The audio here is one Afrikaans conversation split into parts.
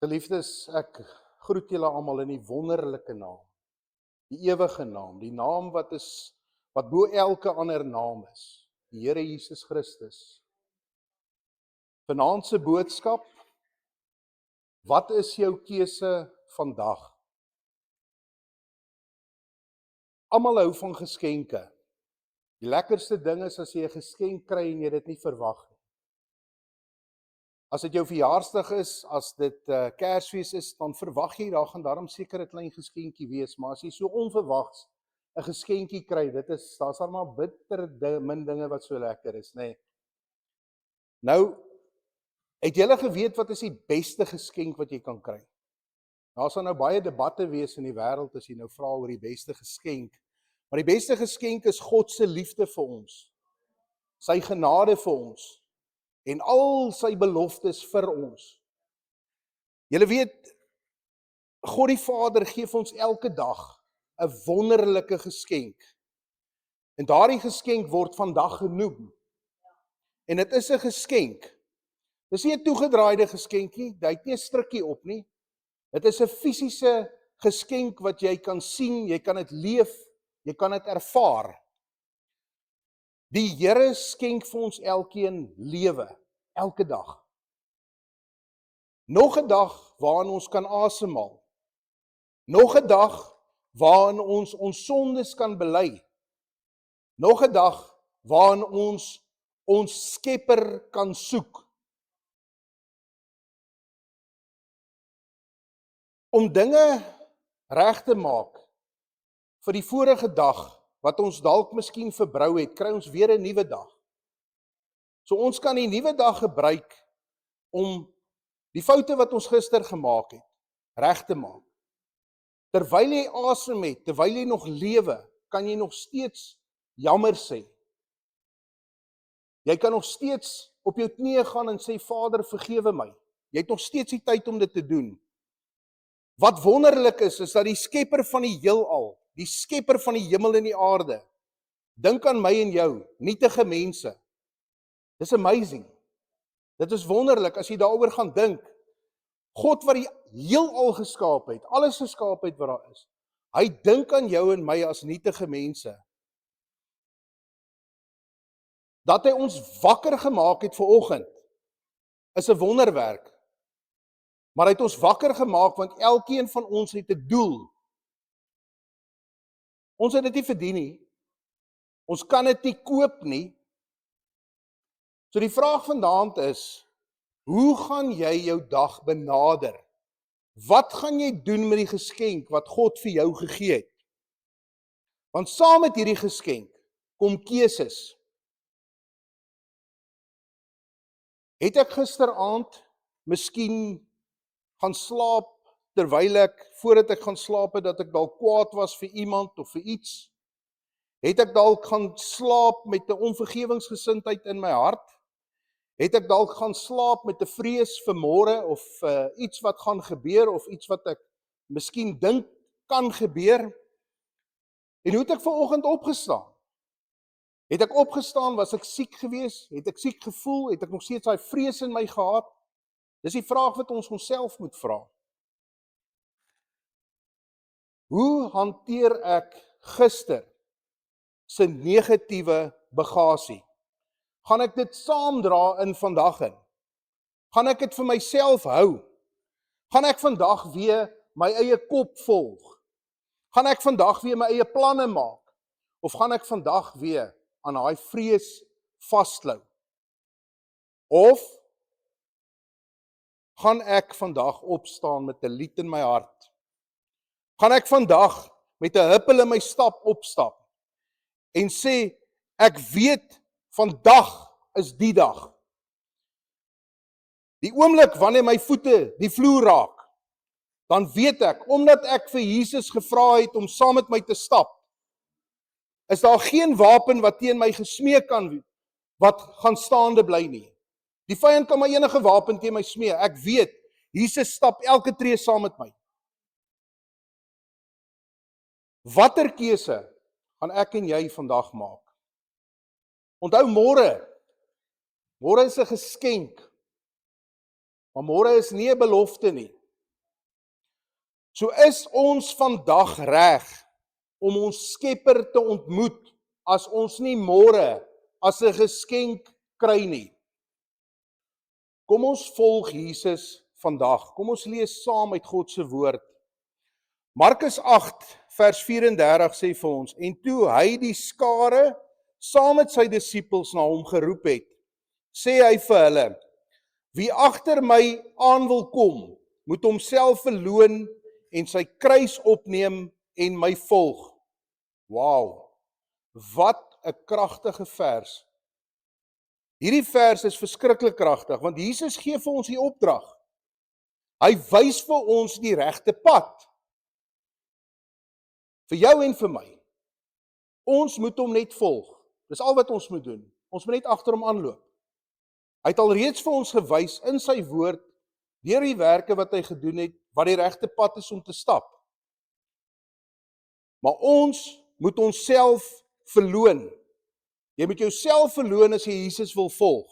Geliefdes, ek groet julle almal in die wonderlike naam, die ewige naam, die naam wat bo elke ander naam is, die Here Jesus Christus. Vanaand se boodskap, wat is jou keuse vandag? Almal hou van geskenke. Die lekkerste ding is as jy 'n geskenk kry en jy dit nie verwag nie. As dit jou verjaarsdag is, as dit Kersfees is, dan verwag jy daar gaan daarom seker 'n klein geskenkie wees, maar as jy so onverwags 'n geskenkie kry, daar's dan maar bitter min dinge wat so lekker is, nê. Nee. Nou, het julle geweet wat is die beste geskenk wat jy kan kry? Daar sal nou baie debatte wees in die wêreld as jy nou vra oor die beste geskenk. Maar die beste geskenk is God se liefde vir ons, sy genade vir ons en al sy beloftes vir ons. Julle weet, God die Vader gee vir ons elke dag 'n wonderlike geskenk. En daardie geskenk word vandag genoem. En dit is 'n geskenk. Dis nie 'n toegedraaide geskenkie, hy het nie 'n strikkie op nie. Dit is 'n fisiese geskenk wat jy kan sien, jy kan dit leef, jy kan dit ervaar. Die Here skenk vir ons elkeen lewe, elke dag. Nog 'n dag waarin ons kan asemhaal. Nog 'n dag waarin ons sondes kan bely. Nog 'n dag waarin ons Skepper kan soek. Om dinge reg te maak vir die vorige dag, wat ons dalk miskien verbrou het, kry ons weer 'n nuwe dag. So ons kan die nuwe dag gebruik om die foute wat ons gister gemaak het, reg te maak. Terwyl jy asem het, terwyl jy nog lewe, kan jy nog steeds jammer sê. Jy kan nog steeds op jou knieë gaan en sê, Vader, vergewe my. Jy het nog steeds die tyd om dit te doen. Wat wonderlik is dat die Skepper van die heelal, die Skepper van die hemel en die aarde, dink aan my en jou, nietige mense. Dis amazing. Dit is wonderlik as jy daaroor gaan dink. God wat die heelal geskaap het, alles geskaap het wat daar is, hy dink aan jou en my as nietige mense. Dat hy ons wakker gemaak het vanoggend, is 'n wonderwerk. Maar hy het ons wakker gemaak, want elkeen van ons het 'n doel. Ons het dit nie verdien nie. Ons kan dit nie koop nie. So die vraag vanaand is, hoe gaan jy jou dag benader? Wat gaan jy doen met die geskenk wat God vir jou gegee het? Want saam met hierdie geskenk kom keuses. Het ek gisteraand miskien gaan slaap, terwyl voordat ek gaan slaap het, dat ek dalk kwaad was vir iemand of vir iets? Het ek dalk gaan slaap met 'n onvergewingsgesindheid in my hart? Het ek dalk gaan slaap met 'n vrees vir môre of iets wat gaan gebeur of iets wat ek miskien dink kan gebeur? En hoe het ek vanoggend opgestaan? Het ek opgestaan, was ek siek gewees? Het ek siek gevoel? Het ek nog steeds daai vrees in my gehad? Dis die vraag wat ons onsself moet vra. Hoe hanteer ek gister se negatiewe bagasie? Gaan ek dit saamdra in vandag in? Gaan ek dit vir myself hou? Gaan ek vandag weer my eie kop volg? Gaan ek vandag weer my eie planne maak? Of gaan ek vandag weer aan daai vrees vasklou? Of gaan ek vandag opstaan met 'n lied in my hart? Gaan ek vandag met 'n huppel in my stap opstap en sê, ek weet, vandag is die dag. Die oomblik wanneer my voete die vloer raak, dan weet ek, omdat ek vir Jesus gevra het om saam met my te stap, is daar geen wapen wat teen my gesmeek kan, wat gaan staande bly nie. Die vyand kan maar enige wapen teen my smee. Ek weet, Jesus stap elke tree saam met my. Watter keuse gaan ek en jy vandag maak? Onthou môre is 'n geskenk, maar môre is nie 'n belofte nie. So is ons vandag reg om ons Skepper te ontmoet as ons nie môre as 'n geskenk kry nie. Kom ons volg Jesus vandag. Kom ons lees saam uit God se woord. Markus 8 vers 34 sê vir ons: En toe hy die skare saam met sy disippels na hom geroep het, sê hy vir hulle: Wie agter my aan wil kom, moet homself verloon en sy kruis opneem en my volg. Wow, wat 'n kragtige vers. Hierdie vers is verskriklik kragtig, want Jesus gee vir ons die opdrag. Hy wys vir ons die regte pad. Vir jou en vir my. Ons moet hom net volg. Dis al wat ons moet doen. Ons moet net agter hom aanloop. Hy het alreeds vir ons gewys in sy woord, deur die werke wat hy gedoen het, wat die regte pad is om te stap. Maar ons moet onsself verloon. Jy moet jouself verloon as jy Jesus wil volg.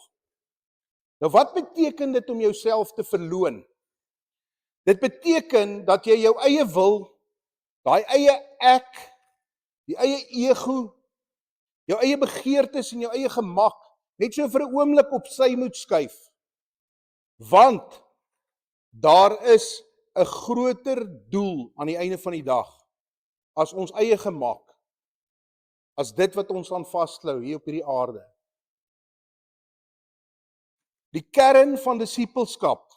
Nou wat beteken dit om jouself te verloon? Dit beteken dat jy jou eie wil, daai eie ek, die eie ego, jou eie begeertes en jou eie gemak, net so vir 'n oomblik op sy moet skuif. Want daar is 'n groter doel aan die einde van die dag as ons eie gemak, as dit wat ons aan vasklou hier op hierdie aarde. Die kern van disippelskap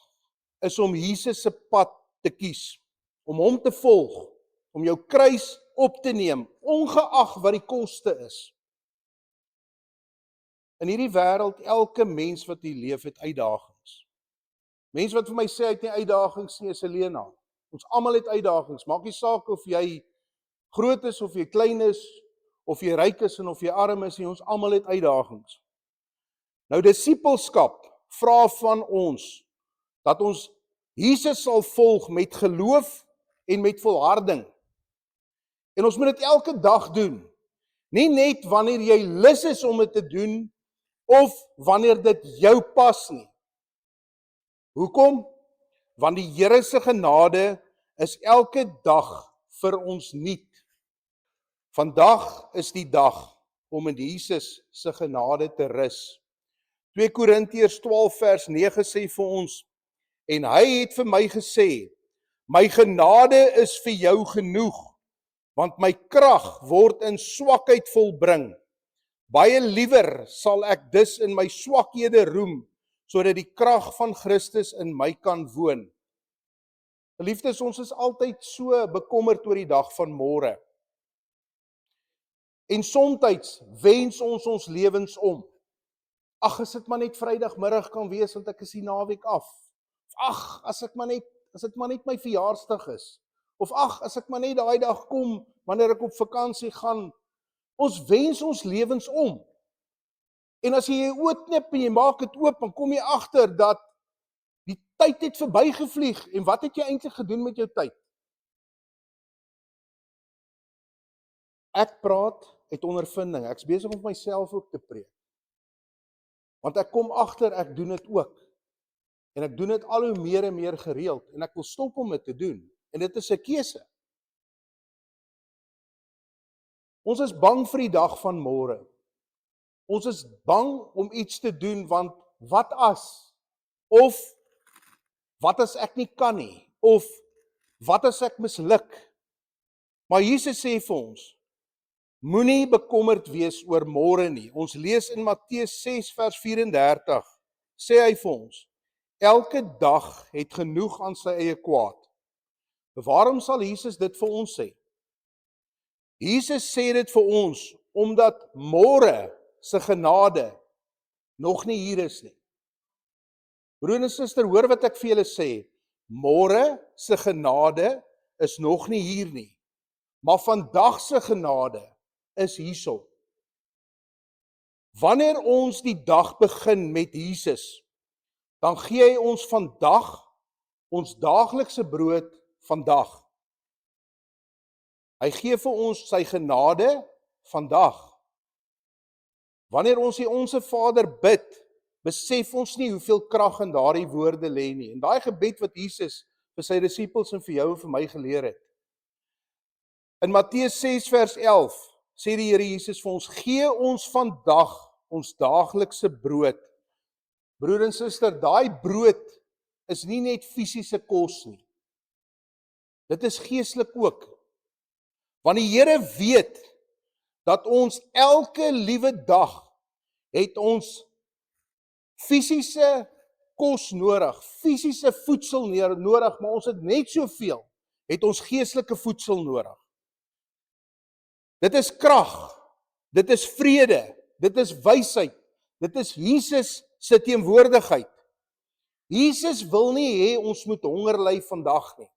is om Jesus se pad te kies, om hom te volg, om jou kruis op te neem, ongeag wat die koste is. In hierdie wêreld, elke mens wat hier leef het uitdagings. Mense wat vir my sê hy het nie uitdagings nie, is 'n leienaar. Ons almal het uitdagings, maak nie saak of jy groot is of jy klein is, of jy ryk is en of jy arm is, ons almal het uitdagings. Nou disippelskap vra van ons dat ons Jesus sal volg met geloof en met volharding. En ons moet dit elke dag doen. Nie net wanneer jy lus is om dit te doen of wanneer dit jou pas nie. Hoekom? Want die Here se genade is elke dag vir ons nuut. Vandag is die dag om in Jesus se genade te rus. 2 Korintiërs 12 vers 9 sê vir ons: En hy het vir my gesê, my genade is vir jou genoeg, want my krag word in swakheid volbring. Baie liewer sal ek dus in my swakhede roem, sodat die krag van Christus in my kan woon. Geliefdes, ons is altyd so bekommerd oor die dag van môre. En soms wens ons lewens om. Ag, as dit maar net Vrydagmiddag kan wees, want ek is die naweek af. Ag, as dit maar net my verjaarsdag is. Of ag, as ek maar net daai dag kom, wanneer ek op vakansie gaan. Ons wens ons lewens om. En as jy jou oë knip en jy maak dit oop, dan kom jy agter dat die tyd het verbygevlieg. En wat het jy eintlik gedoen met jou tyd? Ek praat uit ondervinding. Ek's besig om myself ook te preek. Want ek kom agter, ek doen dit ook. En ek doen dit al hoe meer en meer gereeld. En ek wil stop om dit te doen. En dit is 'n keuse. Ons is bang vir die dag van môre. Ons is bang om iets te doen, want wat as? Of wat as ek nie kan nie? Of wat as ek misluk? Maar Jesus sê vir ons, moenie bekommerd wees oor môre nie. Ons lees in Matteus 6 vers 34, sê hy vir ons, elke dag het genoeg aan sy eie kwaad. Waarom sal Jesus dit vir ons sê? Jesus sê dit vir ons, omdat môre se genade nog nie hier is nie. Broer en suster, hoor wat ek vir julle sê, môre se genade is nog nie hier nie, maar vandag se genade is hierso. Wanneer ons die dag begin met Jesus, dan gee hy ons vandag, ons daaglikse brood vandag. Hy gee vir ons sy genade vandag. Wanneer ons die Onse Vader bid, besef ons nie hoeveel krag in daardie woorde lê nie. En daai gebed wat Jesus vir sy disippels en vir jou en vir my geleer het. In Matteus 6 vers 11 sê die Here Jesus vir ons, gee ons vandag ons daaglikse brood. Broer en suster, daai brood is nie net fisiese kos nie. Dit is geestelik ook. Want die Here weet dat ons elke liewe dag het ons fisiese kos nodig, fisiese voedsel nodig, maar ons het net soveel, het ons geestelike voedsel nodig. Dit is krag, dit is vrede, dit is wysheid, dit is Jesus se teenwoordigheid. Jesus wil nie hê ons moet honger ly vandag nie.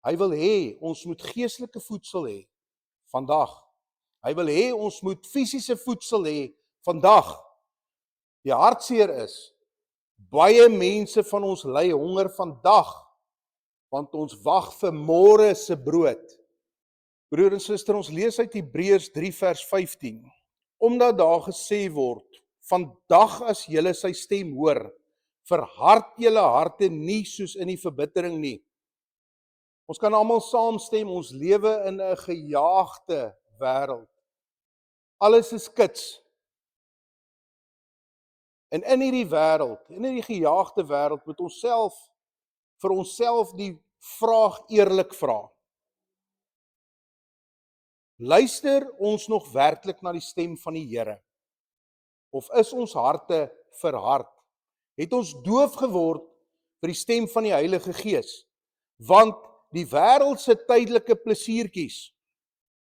Hy wil hê ons moet geestelike voedsel hê vandag. Hy wil hê ons moet fisiese voedsel hê vandag. Die hartseer is, baie mense van ons ly honger vandag, want ons wag vir môre se brood. Broer en suster, ons lees uit Hebreërs 3 vers 15. Omdat daar gesê word, vandag as julle sy stem hoor, verhard julle harte nie soos in die verbittering nie. Ons kan almal saamstem, ons lewe in 'n gejaagde wêreld. Alles is kits. En in hierdie wêreld, in hierdie gejaagde wêreld, moet ons vir onsself die vraag eerlik vra. Luister ons nog werklik na die stem van die Here? Of is ons harte verhard? Het ons doof geword vir die stem van die Heilige Gees? Want die wêreld se tydelike plesiertjies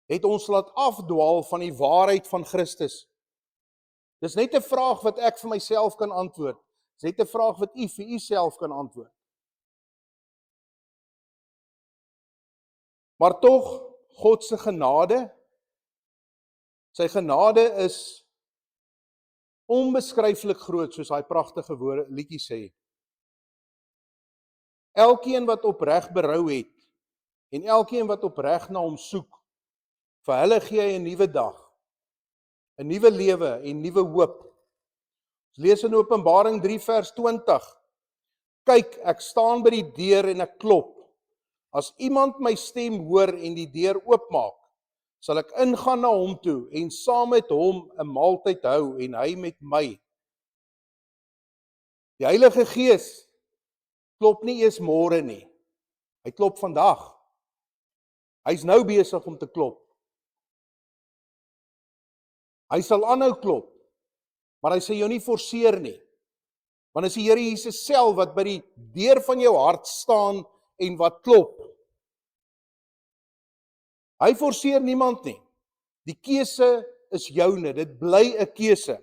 het ons laat afdwaal van die waarheid van Christus. Dis net 'n vraag wat ek vir myself kan antwoord. Dis net 'n vraag wat u vir u self kan antwoord. Maar tog, God se genade, sy genade is onbeskryflik groot, soos hy pragtige liedjie sê. Elkeen wat opreg berou het, en elkeen wat opreg na hom soek, vir hulle gee hy 'n nuwe dag, 'n nuwe lewe en nuwe hoop. Ons lees in Openbaring 3 vers 20. Kyk, ek staan by die deur en ek klop. As iemand my stem hoor en die deur oopmaak, sal ek ingaan na hom toe en saam met hom 'n maaltyd hou en hy met my. Die Heilige Gees klop nie eers môre nie. Hy klop vandag. Hy's nou besig om te klop. Hy sal aanhou klop, maar hy sal jou nie forceer nie. Want is die Here Jesus self wat by die deur van jou hart staan en wat klop. Hy forceer niemand nie. Die keuse is joune, dit bly 'n keuse.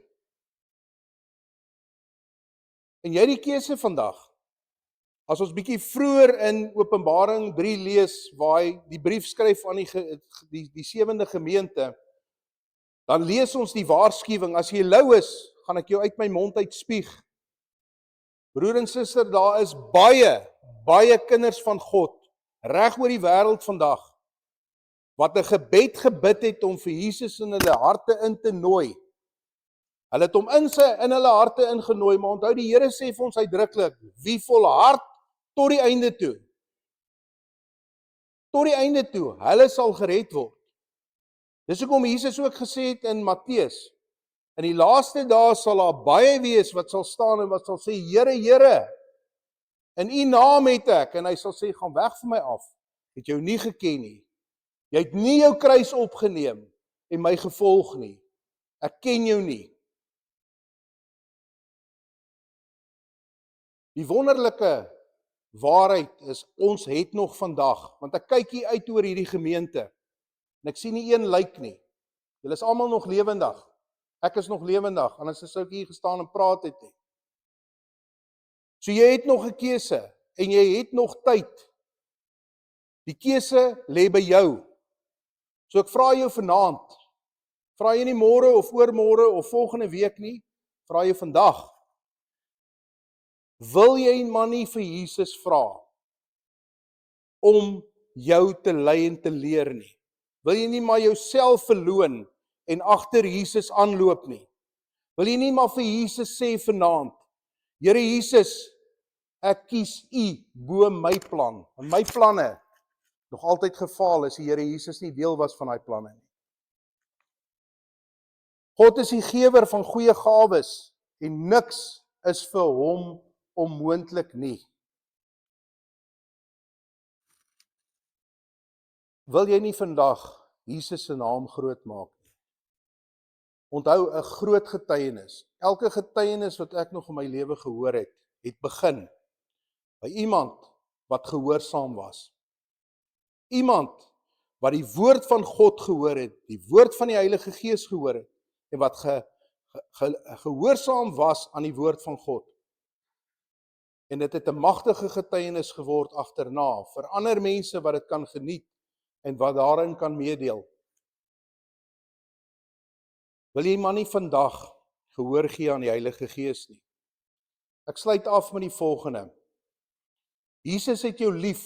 En jy die keuse vandag. As ons bietjie vroeër in Openbaring 3 lees, waar hy die brief skryf aan die 7de gemeente, dan lees ons die waarskuwing, as jy lou is, gaan ek jou uit my mond uit spieg. Broer en suster, daar is baie kinders van God, reg oor die wêreld vandag, wat 'n gebed gebid het om vir Jesus in hulle harte in te nooi. Hulle het hom in hulle harte ingenooi, maar onthou die Here sê vir ons uitdruklik, wie volhard tot die einde toe. Tot die einde toe, hulle sal gered word. Dis hoekom Jesus ook gesê het in Matteus, in die laaste dae sal daar baie wees wat sal staan en wat sal sê, Here, Here, in u naam het ek, en hy sal sê, gaan weg van my af, het jou nie geken nie. Jy het nie jou kruis opgeneem en my gevolg nie. Ek ken jou nie. Die wonderlike waarheid is, ons het nog vandag, want ek kyk hier uit oor hierdie gemeente, en ek sien nie een lyk nie. Julle is almal nog lewendig. Ek is nog lewendig, anders sou ek hier gestaan en praat het nie. So jy het nog 'n keuse, en jy het nog tyd. Die keuse lê by jou. So ek vra jou vanaand, vra jy nie môre of oormôre of volgende week nie, vra jy vandag. Wil jy maar nie vir Jesus vra om jou te lei en te leer nie? Wil jy nie maar jouself verloon en agter Jesus aanloop nie? Wil jy nie maar vir Jesus sê vanaand, Here Jesus, Ek kies U bo my plan. En my planne nog altyd gefaal as die Here Jesus nie deel was van daai planne nie. God is die gewer van goeie gawes en niks is vir hom onmoontlik nie. Wil jy nie vandag Jesus se naam groot maak nie? Onthou 'n groot getuienis. Elke getuienis wat ek nog in my lewe gehoor het begin by iemand wat gehoorsaam was. Iemand wat die woord van God gehoor het, die woord van die Heilige Gees gehoor het en wat gehoorsaam was aan die woord van God. En dit het 'n magtige getuienis geword agterna vir ander mense wat dit kan geniet en wat daarin kan meedeel. Wil jy maar nie vandag gehoor gee aan die Heilige Gees nie? Ek sluit af met die volgende. Jesus het jou lief.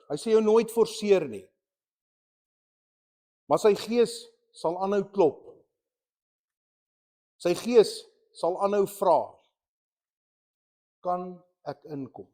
Hy sê jou nooit forceer nie. Maar sy Gees sal aanhou klop. Sy Gees sal aanhou vra. Kan ek inkom?